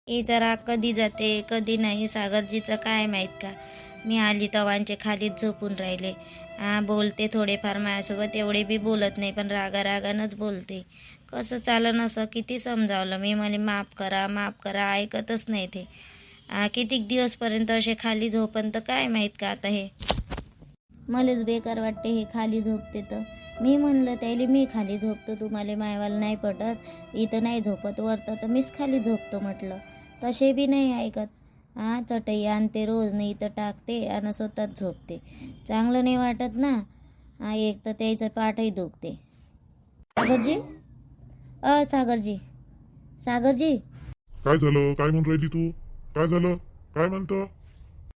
हे जरा कधी जाते कधी नाही, सागरजीचं काय माहीत का. मी आली तवांचे खालीच झोपून राहिले. बोलते थोडेफार माझ्यासोबत, एवढे बी बोलत नाही, पण रागारागानंच बोलते. कसं चालं नसं, किती समजावलं मी, मला माफ करा माफ करा, ऐकतच नाही ते. कितीक दिवसपर्यंत असे खाली झोपन तर काय माहीत का आता हे. मलाच बेकार वाटते हे खाली झोपते तर. मी म्हणलं त्याला मी खाली झोपतो, तुम्हाला मायवाला नाही पटत, इथं नाही झोपत वरतं तर मीच खाली झोपतो म्हटलं. तसे बी नाही ऐकत. चटई आणते रोज, नाही इथं टाकते आणि स्वतःच झोपते. चांगलं नाही वाटत ना. एक तर त्याचं पाठही दुखते. सागरजी, सागरजी, सागरजी. काय झालं? काय म्हणून राहिली तू? काय झालं? काय म्हणतो?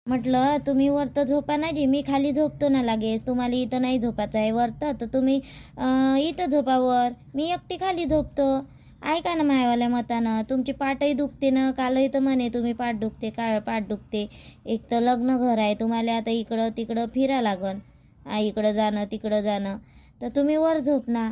म्हटलं तुम्ही वरतं झोपा ना जी, मी खाली झोपतो ना लागेच. तुम्हाला इथं नाही झोपायचं आहे वरतं तर तुम्ही इथं झोपावर, मी एकटी खाली झोपतो. ऐका ना मायवाल्या मतानं, तुमची पाठही दुखते ना. कालही तर म्हणे तुम्ही पाठ दुखते, पाठ दुखते. एक तर लग्न घर आहे, तुम्हाला आता इकडं तिकडं फिरा लागन. इकडं जाणं तिकडं जाणं, तर तुम्ही वर झोप ना.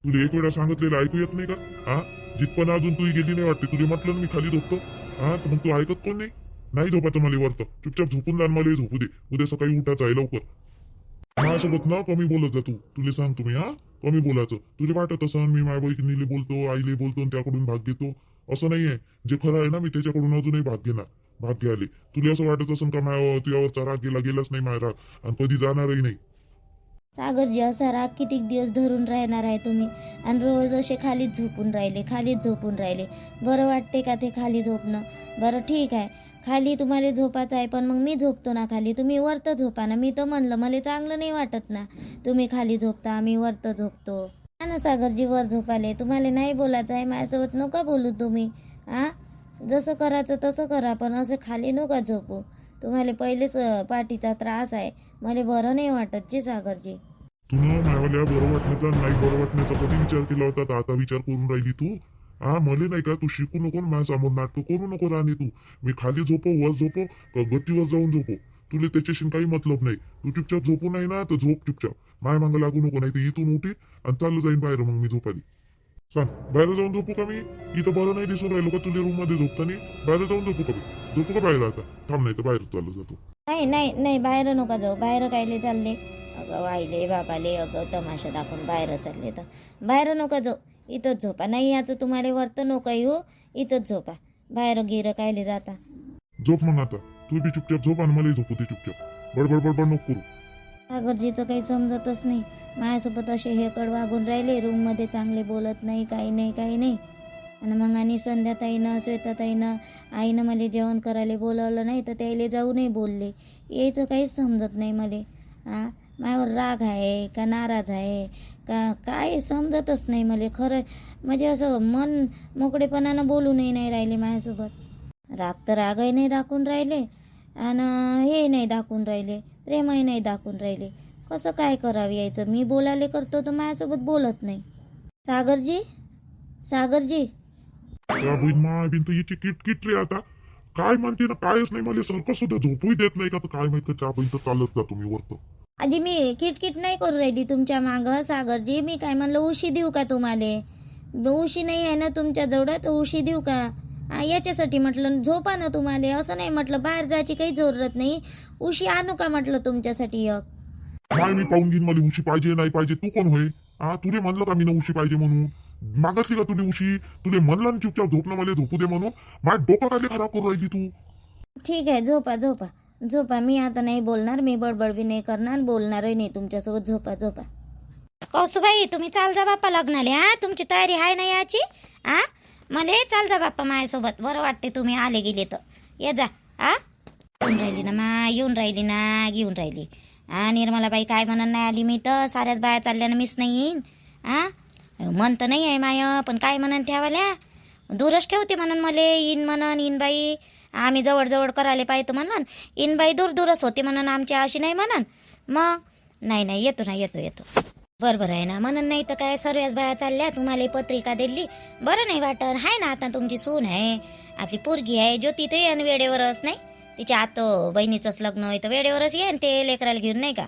तुला एक वेळा सांगितलेलं ऐकू येत नाही का? जिथपण अजून तू गेली नाही वाटते. तुला म्हटलं ना मी खाली झोपतो. तर मग तू ऐकत कोण नाही? नाही झोपायचं मला वरतं. चुपचाप झोपून जा, मला झोपू दे. उद्या सकाळी उठायचं आहे लवकर. माझ्यासोबत ना कमी बोलत जा तू. तुला सांग तुम्ही कमी बोलायचं. तुला वाटत असं मी माझ्या बहिणीला बोलतो, आईले बोलतो आणि त्याकडून भाग घेतो. असं नाहीये. जे खरं आहे ना, मी त्याच्याकडून अजूनही भाग घेणार, भाग घ्यायले. तुला असं वाटत असं का माझ्या तुझ्यावरचा राग गेलाच नाही माझा राग, आणि कधी जाणारही नाही. सागरजी, असा राग कितीक दिवस धरून राहणार आहे तुम्ही? आणि रोज असे खालीच झोपून राहिले, खालीच झोपून राहिले. बरं वाटते का ते खाली झोपणं? बरं ठीक आहे, खाली तुम्हाला झोपायचं आहे, पण मग मी झोपतो ना खाली, तुम्ही वरतं झोपा ना. मी तर म्हणलं मला चांगलं नाही वाटत ना, तुम्ही खाली झोपता आम्ही वरतं झोपतो. ना सागरजी, वर झोपाले. तुम्हाला नाही बोलायचं आहे माझ्यासोबत, नका बोलू तुम्ही. जसं करायचं तसं करा, पण असं खाली नका झोपू. तुम्हाला पहिलेच पाठीचा त्रास आहे, मला बरं नाही वाटत जी सागरजी. तुला मायावाल्या बरं वाटण्याचा नाही बरं वाटण्याचा कधी विचार केला होता? तर आता विचार करून राहिली तू. मले नाही का तू शिकू नको माझ्यासमोर नाटकं करू नको राणी तू. मी खाली झोपो वर झोपो का गट्टीवर जाऊन झोपो, तुला त्याच्याशी काही मतलब नाही. तू चुपचाप झोपू नाही ना तर झोप चुपचाप. माय मागं लागू नको, नाही तर इथून उठी आणि चालू जाईन बाहेर. मग मी झोपाली सांग, बाहेर जाऊन झोपू का मी? इथं बरं नाही दिसून राहिलो का तुला रूम मध्ये झोपताना? बाहेर जाऊन झोपू का मी? झोपू का बाहेर आता? थांब, नाही तर बाहेर चालू जातो. नाही नाही नाही, बाहेर नका जाऊ. बाहेर कायले चालले? अगं आईले बाबाले, अगं तमाशा दाखवून बाहेर चालले तर बाहेर नका जाऊ, इथंच झोपा. नाही याचं तुम्हाला वरतं नका येऊ, इथंच झोपा. बाहेर गिरं कायले जाता? झोप मग आता. तू बी चुपचाप झोप आणि मलाही झोपू दे चुपचाप. बडबड बडबड नको करू. सागरजीचं काही समजतच नाही. माझ्यासोबत असे हेकड वागून राहिले, रूममध्ये चांगले बोलत नाही, काही नाही काही नाही. आणि मग आणि संध्याताईनं श्वेताताईनं आईनं मला जेवण करायला बोलावलं नाही तर त्याला जाऊ नाही बोलले. यायचं काहीच समजत नाही मला. माझ्यावर राग आहे का नाराज आहे का काय समजतच नाही मला खरं. म्हणजे असं मन मोकळेपणानं बोलूनही नाही राहिले माझ्यासोबत. राग तर रागही नाही दाखवून राहिले आणि हे नाही दाखवून राहिले, प्रेमही नाही दाखवून राहिले. कसं काय करावं यायचं? मी बोलायला करतो तर माझ्यासोबत बोलत नाही. सागरजी, सागरजी. त्या बहीण मा बिन तर हिची किटकिट रे आता. काय म्हणते ना कायच नाही, मला सारखं सुद्धा झोपूही देत नाही का? तर काय माहित त्या बहीण तर चालत जा तुम्ही वरतं. आजी मी किटकिट नाही करू राहिली तुमच्या मागं सागरजी. मी काय म्हणलं उशी देऊ का तुम्हाला? उशी नाही आहे ना तुमच्या जवळ, तर उशी देऊ का? याच्यासाठी म्हटलं झोपा ना तुम्हाला. असं नाही म्हटलं बाहेर जायची काही जरूरत नाही, उशी आणू का म्हटलं तुमच्यासाठी एक. काय मी पाहून घेईन मला उशी पाहिजे नाही पाहिजे? तू कोण होय? तुले म्हणलं का मी ना उशी पाहिजे म्हणून? मागतली का तुला उशी? तुले म्हणलं ना चुपचाप झोपणं मला झोपू दे म्हणून? माझ्या डोकं काय खराब करू राहिली तू? ठीक आहे, झोपा झोपा झोपा. मी आता नाही बोलणार, मी बडबड बी नाही करणार, बोलणारही नाही तुमच्यासोबत. झोपा झोपा. कौसुबाई, तुम्ही चाल जा बाप्पा लग्नाले. तुमची तयारी आहे ना याची? मला चाल जा बाप्पा माझ्यासोबत. बरं वाटते तुम्ही आले गेले तर. ये जा. येऊन राहिली ना मा, येऊन राहिली ना, घेऊन राहिली. निर्मलाबाई काय म्हणून नाही आली? मी तर साऱ्याच बाया चालल्या ना, मीच नाही येईन. मन तर नाही आहे माय, पण काय म्हणून ठेवाल्या दूरच ठेवते म्हणून मला. येईन म्हणून येईन बाई, आम्ही जवळ करायला पाहिजे म्हणून. येईन बाई दूर दूरच होते म्हणून आमची अशी नाही म्हणून. मग नाही येतो ना, येतो. बरोबर आहे ना, म्हणून नाही तर काय सर्वच बाया चालल्या. तुम्हाला पत्रिका दिली, बरं नाही वाटत. आहे ना आता तुमची सून आहे, आपली पोरगी आहे ज्योती, ते आणि वेळेवरच नाही तिच्या आतो बहिणीचंच लग्न आहे तर वेळेवरच येईन ते लेकराला घेऊन, नाही का?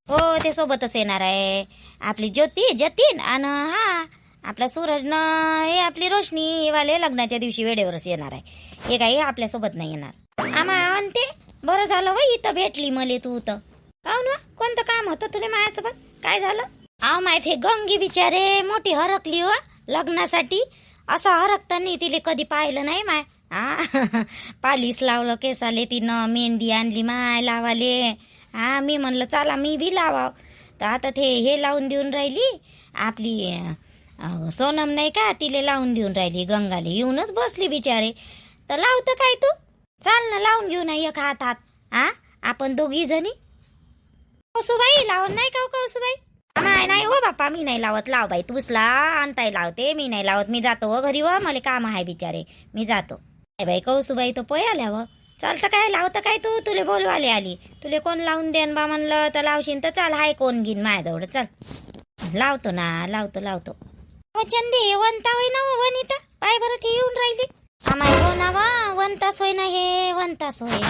हो, ते सोबतच येणार आहे आपली ज्योती जतीन. आणि आपला सूरजनं हे आपली रोशनी हे वाले लग्नाच्या दिवशी वेळेवरच येणार आहे. हे काही आपल्यासोबत नाही येणार. आम्हा आणते बरं झालं व इथं भेटली मले तू तर. काहून वा कोणतं काम होतं तुला माझ्यासोबत? काय झालं? अहो माहित हे गंगी बिचारे मोठी हरकली व लग्नासाठी. असं हरकताना तिले कधी पाहिलं नाही माय. पालिस लावलं केसाले तिनं, मेहंदी आणली माय लावाले. मी म्हणलं चला मी बी लावाव. तर आता ते हे लावून देऊन राहिली आपली सोनम नाही का, तिले लावून देऊन राहिली. गंगाले येऊनच बसली बिचारे. तर लावतं काय तू? चाल ना लावून घेऊ ना एक हातात. आपण दोघी जणी. कौसुबाई लावत नाही का कौसुबाई? नाही हो बाप्पा मी नाही लावत. लाव बाई तूच ला आणताय लावते. मी नाही लावत. मी जातो व घरी व मला काम आहे बिचारे. मी जातो. बाई कौसुबाई तो पोय आल्या व. चालतं काय लावतं काय तू? तुले बोलवाले आली. तुले कोण लावून देन बा म्हणलं तर लावशील तर चाल. हाय कोण घेईन माझ्याजवळ. चल लावतो ना लावतो. चंदे वंता होय ना वनिता पाय बरं ते येऊन राहिली. आम्हाला हो ना वा वंतास होय ना हे वंतास होय.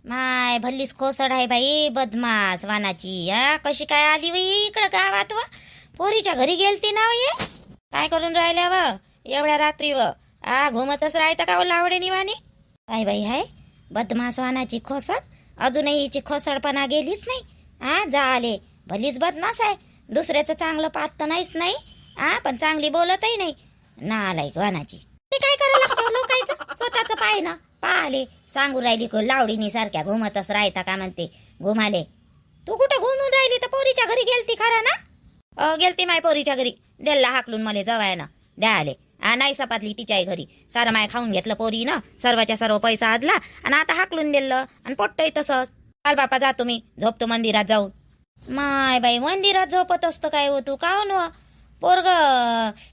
माय भल्लीच कोसड आहे बाई बदमास वानाची. कशी काय आली बाई इकडं गावात व? पोरीच्या घरी गेलती ना ये. काय करून राहिल्या व एवढ्या रात्री व? घुमतच राहता का लावडे निवानी? काय बाई हाय बदमास वानाची खोसड. अजूनही हिची खोसडपणा गेलीच नाही. जा आले भलीच बदमास आहे. दुसऱ्याचं चांगलं पाहत तर नाहीच नाही. पण चांगली बोलतही नाही. नालायक वानाची. ते काय करायला लागतं लोकांचं? स्वतःच पाय ना पाहिले. सांगू राहिली को लावडीनी सारख्या घुमतच राहता का म्हणते. घुमाले तू कुठं घुमून राहिली? तर पोरीच्या घरी गेलती खरा ना? गेलती माय पोरीच्या घरी. देल्ला हाकलून मला जवायनं द्या आले. नाही सपातली तिच्याही घरी. सारं माय खाऊन घेतलं पोरीनं. सर्वाच्या सर्व पैसा आदला आणि आता हाकलून दिलं आणि पोट्टही तसंच. काल बापा जातो मी झोपतो मंदिरात जाऊन. माय बाई मंदिरात झोपत असतं काय हो तू? काहून व पोरग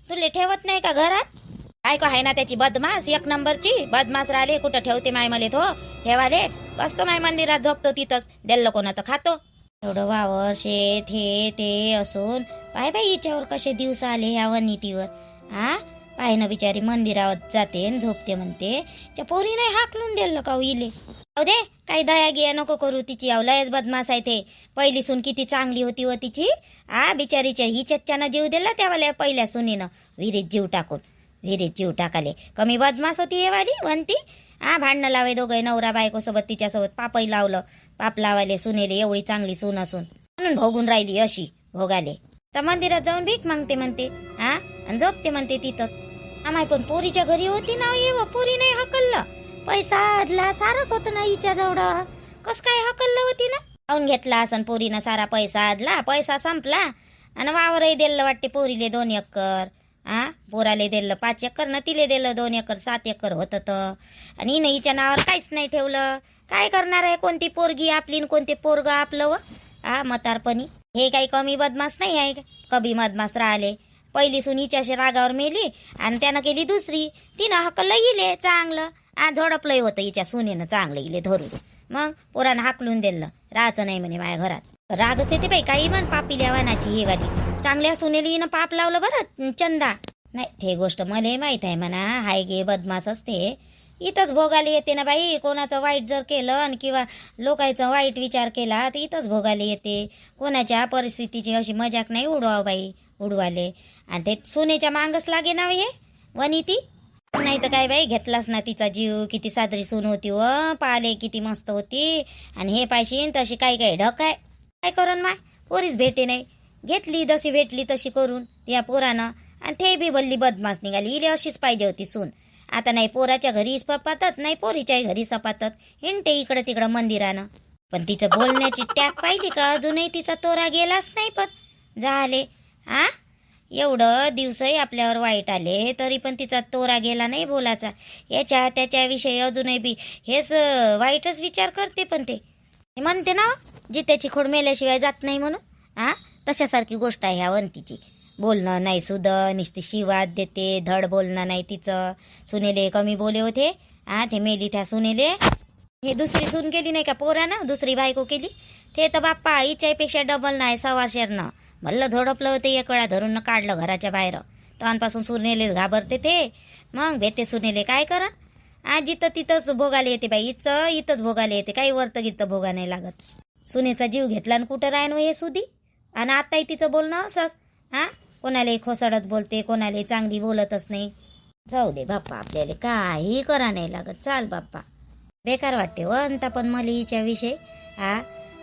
तुले ठेवत नाही का घरात? ऐको आहे ना त्याची बदमास एक नंबरची बदमास राहिले. कुठं ठेवते माय मले तो ठेवाले. बसतो माय मंदिरात झोपतो तिथंच. देल्लं कोणाचं खातो. एवढं वावर शेत हे ते असून पाय बाई हिच्यावर कसे दिवस आले ह्या वनितीवर. पाय ना बिचारी मंदिरावर जाते झोपते म्हणते. त्या पोरीने हाकलून दिलं का इले? जाऊ दे काही दया गिया नको करू तिची. लयच बदमास आहे ते. पहिली सून किती चांगली होती व तिची. बिचारीच्या ही चच्च्यानं जीव दिला त्यावाल्या पहिल्या सुनीनं विहिरीत जीव टाकून. विहिरीत जीव टाकाले. कमी बदमास होती हे वाली वंती. भांडणं लावे दोघं नवरा बायकोसोबत. तिच्यासोबत पापही लावलं. पाप लावाले सुनेले एवढी चांगली सून असून म्हणून भोगून राहिली अशी भोगाले. तर मंदिरात जाऊन भीक मागते म्हणते. आणि झोपते म्हणते तिथंच. आम्हाला पण पोरीच्या घरी होती ना ये व पोरी नाही हकललं. पैसा आदला सारच होतं ना हिच्या जवळ. कस काय हकललं होती ना? खाऊन घेतला असं पोरीनं सारा पैसा आदला. पैसा संपला आणि वावरही दिलं वाटते पोरीले 2 एकर. पोराले दिलं 5 एकर ना तिले दिलं 2 एकर 7 एकर होतं तर. आणि हिनं हिच्या नावावर काहीच नाही ठेवलं. काय करणार आहे कोणती पोरगी आपली न कोणते पोरग आपलं व? म्हातारपणी हे काही कमी बदमास नाही आहे. कमी बदमास राहिले. पहिली सून हिच्याशी रागावर मेली आणि त्यानं केली दुसरी. तिनं हकललं इले चांगलं. झोडपलंय होतं हिच्या सुनेनं चांगलं इले धरून. मग पोरानं हाकलून दिलं. राहायचं नाही म्हणे माझ्या घरात. रागच येते बाई काही म्हण पापील्या वानाची हे वाली. चांगल्या सुनेली हिनं पाप लावलं बरं चंदा. नाही ते गोष्ट मला माहित आहे म्हणा. हाय गे बदमास असते. इथंच भोगाले येते ना बाई. कोणाचं वाईट जर केलं आणि किंवा लोकांचा वाईट विचार केला तर इथंच भोगाले येते. कोणाच्या परिस्थितीची अशी मजाक नाही उडवाव बाई उडवाले. आणि ते सोनेच्या मांगच लागे ना हे वनिती. नाही तर काय बाई घेतलास ना तिचा जीव. किती सादरी सून होती व पाले किती मस्त होती. आणि हे पायशीन तशी काही काही ढक आहे. काय करून माय पोरीच भेटे नाही. घेतली जशी भेटली तशी करून या पोरानं. आणि ते बी भल्ली बदमास निघाली. इले अशीच पाहिजे होती सून. आता नाही पोराच्या घरी सपातात नाही पोरीच्याही घरी सपातात. हिंडते इकडं तिकडं मंदिरानं. पण तिचं बोलण्याची टॅक पाहिली का? अजूनही तिचा तोरा गेलाच नाही. पण झाले एवढं दिवसही आपल्यावर वाईट आले तरी पण तिचा तोरा गेला नाही बोलाचा. याच्या त्याच्याविषयी अजूनही बी हेच वाईटच विचार करते. पण ते म्हणते ना जित्याची खोड मेल्याशिवाय जात नाही म्हणून. तशासारखी गोष्ट आहे ह्या वंतीची. बोलणं नाही सुद नुसती शिवाद देते. धड बोलणं नाही तिचं. सुनेले कमी बोले होते. ते मेली त्या सुनेले. हे दुसरी सून केली नाही का पोरानं दुसरी बायको केली. ते तर बाप्पा हिच्यापेक्षा डबल नाही 1.25 भल्लं झोडपलं होते. एक वेळा धरून काढलं घराच्या बाहेर. तवांपासून सुनेले घाबरते ते. मग भेते सुनेले काय करण. जिथं तिथंच भोगाले येते बाई. इथंच भोगाले येते. काही वर्त गिरतं भोगा नाही लागत. सुनेचा जीव घेतला आणि कुठं राहणं हे सुधी. आणि आताही तिचं बोलणं असंच. कोणालाही खोसाडच बोलते, कोणालाही चांगली बोलतच नाही. जाऊ दे बाप्पा, आपल्याला काही करा नाही लागत. चाल बाप्पा, बेकार वाटते अंता पण मला हिच्याविषयी.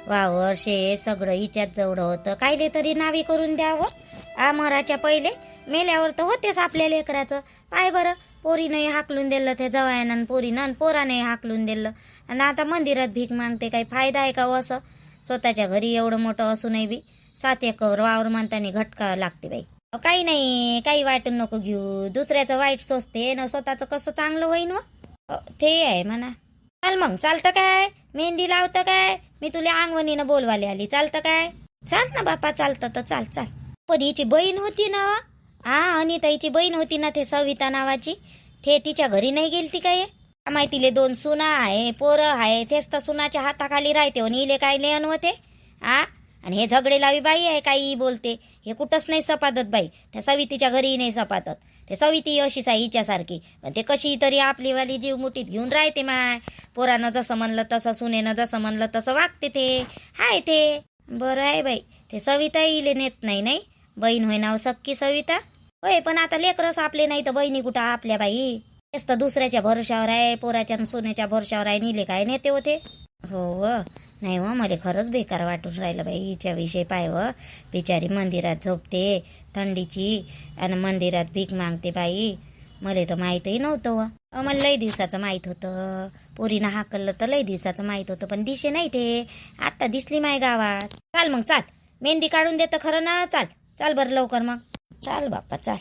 वावर शे सगळं हिच्यात जवळ होतं, कायले तरी नावी करून द्यावं. मराच्या पहिले मेल्यावर तर होतेच आपल्या लेकराचं. पाय बरं, पोरीनंही हाकलून दिलं त्या जवायानं, पोरीनं पोरानंही हाकलून दिलं. आणि आता मंदिरात भीक मागते. काही फायदा आहे का हो असं? स्वतःच्या घरी एवढं मोठं असूनही बी 7 एकर वावर म्हणताना घटका लागते बाई. काही नाही, काही वाटून नको घेऊ. दुसऱ्याचं वाईट सोचते ना, स्वतःचं कसं चांगलं होईन व ते आहे म्हणा. चाल मग, चालतं काय? मेहंदी लावतं काय? मी तुला अंगवणीनं बोलवाले आली, चालतं काय? चाल ना बापा, चालतं तर चाल चाल. पण हिची बहीण होती ना, अनिताईची बहीण होती ना, ते सविता नावाची, ते तिच्या घरी नाही गेलती काय? माहितीले 2 सुना आहे, पोरं आहे, तेच तर सुनाच्या हाताखाली राहते. आणि इले काय लेण होते. आणि हे झगडे लावी बाई आहे, काही बोलते. हे कुठंच नाही सपादत बाई. त्या सवितीच्या घरी नाही सपादत. ते सविती अशीच आहे हिच्यासारखी. पण ते कशी तरी आपलीवाली जीव मुठीत घेऊन राहते माय. पोरानं जसं म्हणलं तसं, सुनेनं जसं म्हणलं तसं वागते ते. हाय ते बरं आहे बाई. ते सविता इले नेत नाही बहीण होय नाव सक्की सविता होय. पण आता लेकरच आपले नाही तर बहिणी कुठं आपल्या बाई. तेच तर दुसऱ्याच्या भरोशावर आहे, पोराच्या सोन्याच्या भरोशावर आहे. निले काय नेते होते. हो नाही व, मला खरंच बेकार वाटून राहिलं बाई हिच्याविषयी. पाय व, बिचारी मंदिरात झोपते थंडीची आणि मंदिरात भीक मागते बाई. मला तर माहीतही नव्हतं व. मला लई दिवसाचं माहीत होतं. पोरीनं हाकललं तर लई दिवसाचं माहीत होतं, पण दिसे नाही ते. आत्ता दिसली माय गावात. चाल मग, चाल. मेहंदी काढून देतं खरं ना. चाल चाल बरं लवकर मग. चाल बाप्पा चाल.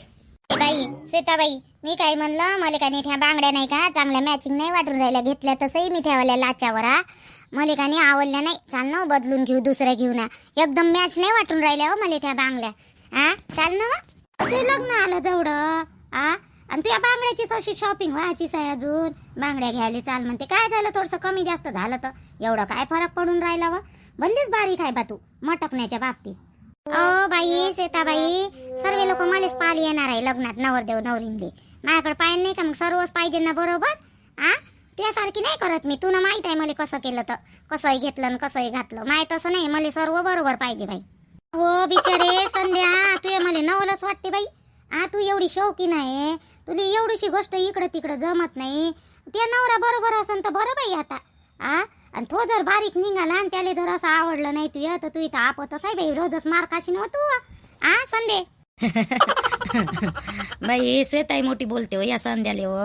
बाई सीताबाई, मी काय म्हणलं, मला का नाही त्या बांगड्या नाही का चांगल्या मॅचिंग नाही वाटून राहिल्या. घेतल्या तसंही मी ठेवल्या लाच्यावर. मला का नाही आवडल्या नाही. चाल ना, बदलून घेऊ, दुसऱ्या घेऊ ना. एकदम मॅच नाही वाटून राहिल्या हो मला त्या बांगड्या. चाल ना. ते लग्न आलं जवळं. आणि त्या बांगड्याचीच अशी शॉपिंग व्हायचीच आहे अजून. बांगड्या घ्यायला चाल म्हणते. काय झालं, थोडंसं कमी जास्त झालं तर एवढं काय फरक पडून राहिला व. भल्लीच बारीक आहे बा तू मटकण्याच्या बाबतीत. बाई सीताबाई, सर्व लोक मलाच पाली येणार आहे लग्नात. नवरदेव नवरींले माझ्याकडे पाहिजे नाही का? मग सर्वच पाहिजे ना बरोबर. त्यासारखी नाही करत मी. तुला माहित आहे मला कसं केलं तर, कसंही घेतलं आणि कसंही घातलं. माहित असं नाही, मला सर्व बरोबर पाहिजे बाई. हो बिचारे संध्या, तू मला नवलच वाटते बाई. तू एवढी शौकीन आहे, तुला एवढीशी गोष्ट इकडं तिकडं जमत नाही. त्या नवरा बरोबर असन तर बरं बाई आता. आणि तो जर बारीक निघाला आणि त्याला जर असं आवडलं नाही तुया, तर तू इथं आपतच आहे बाई. रोजच मार खाशीन हो तू. संदे बाई श्वेताई मोठी बोलते हो या संध्याले हो.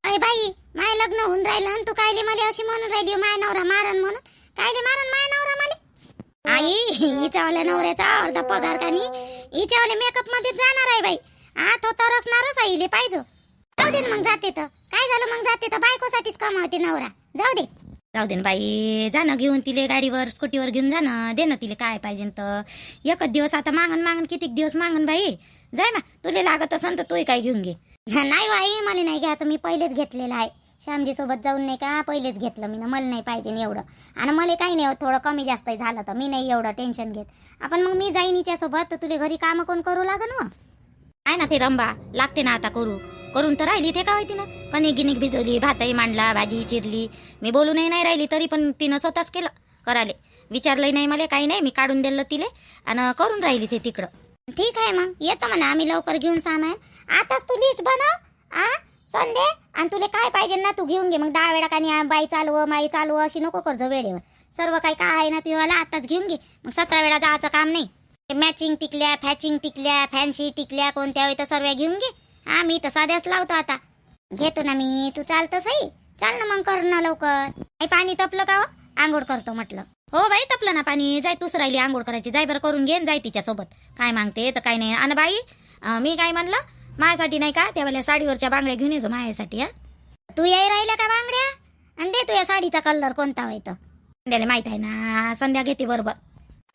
अय बाई, माय लग्न होऊन राहिलं आणि तू कायले मला अशी म्हणून राहिली माय नवरा मारन म्हणून. कायले मारन माय नवरा मला? आई, हिच्यावाल्या नवऱ्याचा अर्धा पगार का नाही हिच्यावाल्या मेकअप मध्ये जाणार आहे बाई. तो तरसणारच आहे. इले पाहिजे. जाऊ दे ना मग, जाते तर काय झालं, मग जाते तर बायकोसाठीच कमावते नवरा. जाऊ दे ना बाई. जा ना घेऊन तिले गाडीवर स्कूटीवर घेऊन जा ना. दे ना तिले काय पाहिजे तर. एकच दिवस आता मागन कितीक दिवस मागन बाई. जाय ना, तुला लागत असन तर तोही काय घेऊन घे. नाही बाई, मला नाही घ्यायचं. मी पहिलेच घेतलेलं आहे. श्यामजी सोबत जाऊन नाही का पहिलेच घेतलं मी ना. मला नाही पाहिजे एवढं. आणि मला काही नाही, थोडं कमी जास्त झालं तर मी नाही एवढं टेन्शन घेत. आपण मग मी जाईन हिच्यासोबत, तर तुला घरी कामं कोण करू लागन व. आहे ना ते रंबा लागते ना आता करून तर राहिली. ते काय तिनं कणिक गिनिक भिजवली, भातही मांडला, भाजी चिरली. मी बोलूनही नाही राहिली तरी पण तिनं स्वतःच केलं कराले. विचारलंही नाही मला, काही नाही. मी काढून दिलं तिले आणि करून राहिली ते तिकडं. ठीक आहे मग, येतो म्हणा आम्ही लवकर घेऊन सामान. आताच तू लिस्ट बनव संदे, आणि तुला काय पाहिजे ना तू घेऊन घे. मग 10 वेळा का बाई चालव माई चालव अशी नको करजो वेळेवर. सर्व काही काय आहे ना तुला आताच घेऊन घे. मग 17 वेळा जायचं काम नाही. मॅचिंग टिकल्या, फॅचिंग टिकल्या, फॅन्सी टिकल्या कोणत्या वेळी तर सर्व घेऊन घे. मी तर साध्याच लावतो आता. घेतो ना मी, तू चालतं सही. चाल ना मग, कर ना लवकर. पाणी तपलं का? आंघोळ करतो म्हटलं. हो बाई, तपलं ना पाणी. जाय तूच राहिली आंघोळ करायची. जाय बरं करून घेन, जाय तिच्यासोबत. काय मागते तर काय नाही. आणि बाई, मी काय म्हणलं, माझ्यासाठी नाही का त्यावेळेला साडीवरच्या बांगड्या घेऊन येतो माझ्यासाठी. तू याय राहिल्या का बांगड्या? आणि दे तुझ्या साडीचा कलर कोणता व्हायचं संध्याला माहित आहे ना. संध्या घेते बरोबर.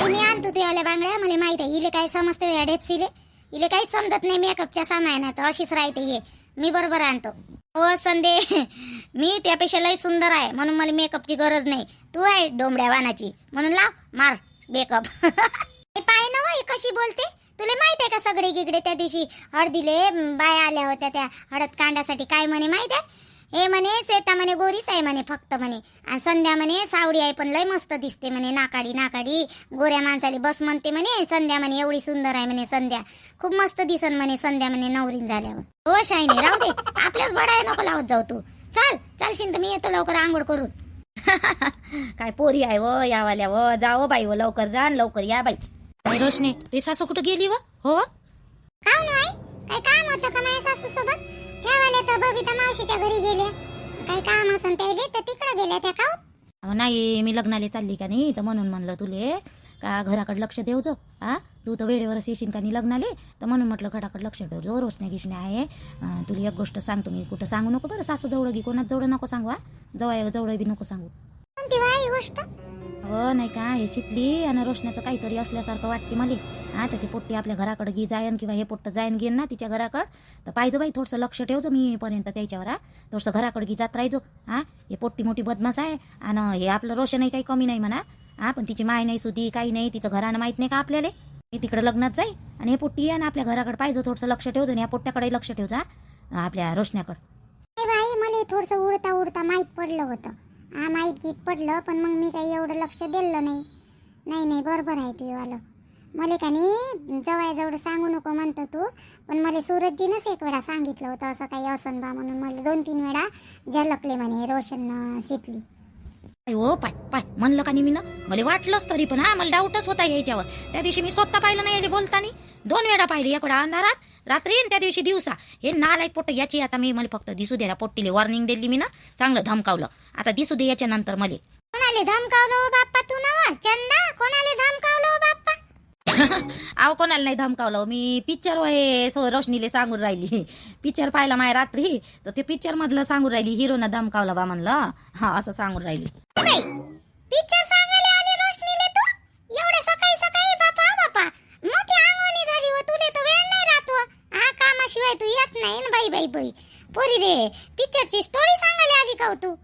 मी आणतो तुझ्या बांगड्या. मला माहित आहे इले काय समजते या ढेपसीले. इले काहीच समजत नाही मेकअपच्या सामानात. अशीच राहते हे. मी बरोबर आणतो. हो संदे, मी त्यापेक्षा लई सुंदर आहे म्हणून मला मेकअपची गरज नाही. तू आहे डोंबड्या वानाची म्हणून लाव मार मेकअप. पाय ना बाई कशी बोलते. तुला माहित आहे का सगळे गिगडे त्या दिवशी हळदीले बाया आल्या होत्या त्या हळद कांडासाठी काय म्हणे माहित आहे? हे म्हणे श्वेता म्हणे गोरीच आहे म्हणे फक्त म्हणे, आणि संध्या म्हणे सावडी आहे पण लय मस्त दिसते म्हणे, नाकाडी नाकाडी गोऱ्या माणसाली बस म्हणते म्हणे संध्या म्हणे एवढी सुंदर आहे म्हणे संध्या, खूप मस्त दिसन म्हणे संध्या म्हणे नवरीन झाल्यावर. हो शायनी राहू दे, आपल्याच बडाया नको लावत जाऊ तू. चालशील तर मी येतो लवकर आंघोळ करून. काय पोरी आहे व यावाल्या व, जाओ बाई व लवकर जा आणि लवकर या बाई. काय रोशने, तुझी सासू कुठं गेली व? हो काहून आई, काही काम होतं का माझ्या सासू सोबत? ठेवायला तर बबिता मावशीच्या घरी गेल्या, काही काम असन त्याले तर तिकडे गेल्या त्या. का अहो नाही, मी लग्नाला चालली का नाही तर म्हणून म्हणलं तुले का घराकडे लक्ष देऊ जो. हा तू तर वेळेवरच येशील का नाही लग्नाले, तर म्हणून म्हटलं घराकडे लक्ष ठेव जो. रोशने गिशने आहे. तुला एक गोष्ट सांगतो मी, कुठं सांगू नको बरं, सासू जवळ गी कोणाच जवळ नको सांगू. हा जवळ बी नको सांगू. कोणती बाई गोष्ट? हो नाही का, हे शिकली आणि रोशण्याचं काहीतरी असल्यासारखं वाटते मला. हा तर ती पोट्टी आपल्या घराकडे गी जायन किंवा हे पोट्ट जायन घेईन ना तिच्या घराकडं, तर पाहिजे बाई थोडंसं लक्ष ठेवજો मी पर्यंत त्याच्यावर. हा थोडंसं घराकडे गी जात राहायचो. हा हे पोट्टी मोठी बदमाश आहे आणि हे आपलं रोशनही काही कमी नाही म्हणा. हा पण तिची माय नाही सुधी काही नाही, तिचं घरानं माहित नाही का आपल्याला. मी तिकडे लग्नात जाई आणि हे पोट्टी आहे ना आपल्या घराकडे पाहिजे थोडंसं लक्ष ठेवજો आणि या पोट्ट्याकडे लक्ष ठेवजा आपल्या रोशण्याकडे. बाई मला थोडंसं उडता उडता माहीत पडलं होतं. हा माहीत गीत पडलं पण मग मी काही एवढं लक्ष दिलं नाही. नाही बरोबर आहे तुझ्यावालं. मला का नाही जवळ सांगू नको म्हणतो तू, पण मला सूरजजीनंच एक वेळा सांगितलं होतं असं काही असन बा म्हणून. मला 2-3 वेळा झलकले म्हणे रोशन शिकली. हो पाय पाय म्हणलं का नाही मी ना, मला वाटलंच तरी पण. हा मला डाऊटच होता याच्यावर. त्या दिवशी मी स्वतः पाहिलं नाही बोलतानी, 2 वेळा पाहिली, एकडा अंधारात रात्री आणि त्या दिवशी दिवसा. हे नालायक पोट्ट याची आता मी मला फक्त दिसू द्या पोट्टीले वॉर्निंग दिली मी ना, चांगलं धमकावलं. आता दिसू दे याच्या नंतर मला. कोणाले धमकावलं बाप्पा तू नवा चंदा? कोणाले धमकावलं बाप्पा? अहो कोणाला नाही धमकावलं मी. पिक्चर हे रोशनीले सांगून राहिली. पिक्चर पाहिला माय रात्री, तर ते पिक्चर मधलं सांगून राहिली हिरोनं धमकावलं बा म्हणलं. हा असं सांगून राहिली. पिक्चर सांगायला आली रोशनीले तू? एवढे सकाळी सकाळी बापा मोठी अंगवणी झाली व तुले तर वेळ नाही राहतो. हा कामाशिवाय तू येत नाही ना बाई. पोरी रे, पिक्चरची स्टोरी सांगायला आली का हो तू?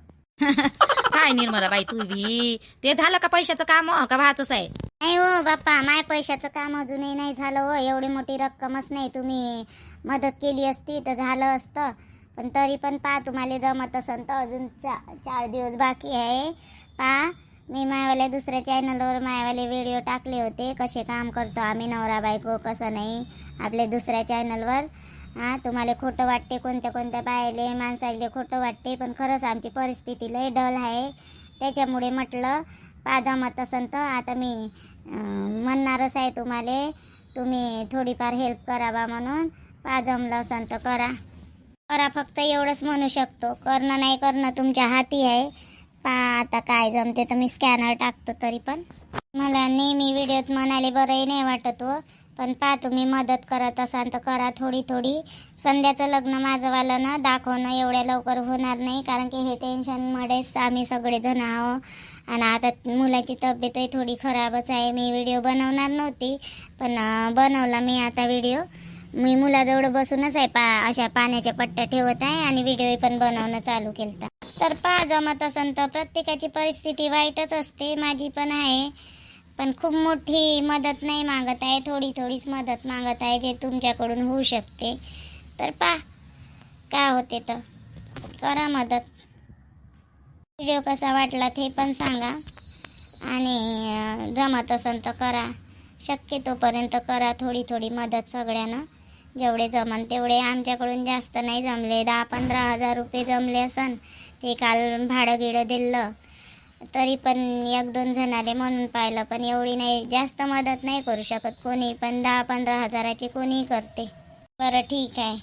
काय निर्मला बाई तू बी, ते झालं का पैशाचं काम का भाचंच आहे? नाही हो बाप्पा, माय पैशाचं काम अजूनही नाही झालं हो. एवढी मोठी रक्कमच नाही, तुम्ही मदत केली असती तर झालं असतं. पण तरी पण पा तुम्हाला जमत असन तर अजून 4 दिवस बाकी आहे. पा मी मायवाल्या दुसऱ्या चॅनलवर मायवाले व्हिडिओ टाकले होते, कसे काम करतो आम्ही नवरा बायको कसं नाही आपल्या दुसऱ्या चॅनलवर. हा तुम्हाला खोटं वाटते, कोणत्या बायले माणसाले खोटं वाटते, पण खरंच आमची परिस्थिती लय डल आहे. त्याच्यामुळे म्हटलं पा जमत असन तर आता मी म्हणणारच आहे तुम्हाला, तुम्ही थोडीफार हेल्प करावा म्हणून. पा जमलं असन तर करा फक्त एवढंच म्हणू शकतो. करणं नाही करणं तुमच्या हाती आहे. पा आता काय जमते तर मी स्कॅनर टाकतो. तरी पण मला नेहमी व्हिडिओत म्हणाले बरंही नाही वाटत हो, पण पा तुम्ही मदत करत असाल तर करा थोडी. संध्याचं लग्न माझंवालं ना दाखवणं एवढ्या लवकर होणार नाही, कारण की हे टेन्शनमुळेच आम्ही सगळेजण आहो. आणि आता मुलाची तब्येतही थोडी खराबच आहे. मी व्हिडिओ बनवणार नव्हती पण बनवला मी आता व्हिडिओ. मी मुलाजवळ बसूनच आहे अशा पाण्याच्या पट्ट्या ठेवत आहे आणि व्हिडिओ पण बनवणं चालू केलं. तर पा जमत असन तर प्रत्येकाची परिस्थिती वाईटच असते, माझी पण आहे. पण खूप मोठी मदत नाही मागत आहे, थोडीच मदत मागत आहे जे तुमच्याकडून होऊ शकते. तर पा काय होते तर करा मदत. व्हिडिओ कसा वाटला ते पण सांगा आणि जमत असन तर करा. शक्यतोपर्यंत करा थोडी मदत सगळ्यांना, जेवढे जमन तेवढे. आमच्याकडून जास्त नाही जमले, 10-15 हजार रुपये जमले असन. ते काल भाडं गिडं दिलं, तरी पण 1-2 जणाले म्हणून पाहिलं, पण एवढी नाही, जास्त मदत नाही करू शकत कोणी, पण 10-15 हजाराची कोणी करते. बरं ठीक आहे,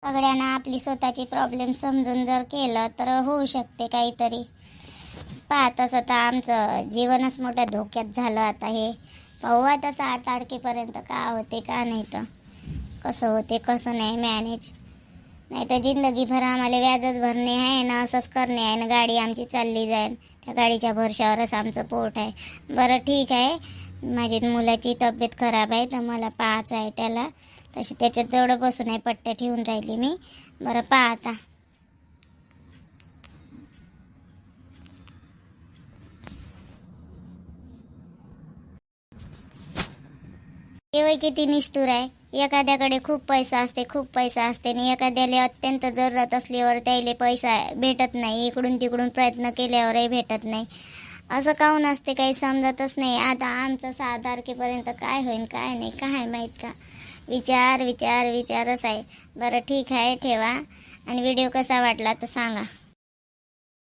सगळ्यांना आपली स्वतःची प्रॉब्लेम समजून जर केलं तर होऊ शकते काहीतरी. पहा तसं तर आमचं जीवनच मोठ्या धोक्यात झालं आता. हे पाहू आता 7 तारखेपर्यंत का होते का नाही, तर कसं होते कसं नाही मॅनेज. नाही तर जिंदगीभर आम्हाला व्याजच भरणे आहे ना, असंच करणे आहे ना, गाडी आमची चालली जाईल, त्या गाडीच्या भरशावरच आमचं पोट आहे. बरं ठीक आहे, माझी मुलाची तब्येत खराब आहे तर मला पाहायचं आहे त्याला, तशी त्याच्यात जवळ बसून आहे पट्ट्या ठेवून राहिली मी. बरं पहा आता. तेव्हा किती निष्ठुर आहे. एखाद्याकडे खूप पैसा असते आणि एखाद्याला अत्यंत जरूरत असल्यावर त्याला पैसा भेटत नाही, इकडून तिकडून प्रयत्न केल्यावरही भेटत नाही. असं काहून असते काही समजतच नाही. आता आमचं 6 तारखेपर्यंत काय होईल काय नाही काय माहीत का. विचारच आहे. बरं ठीक आहे, ठेवा. आणि व्हिडिओ कसा वाटला तर सांगा.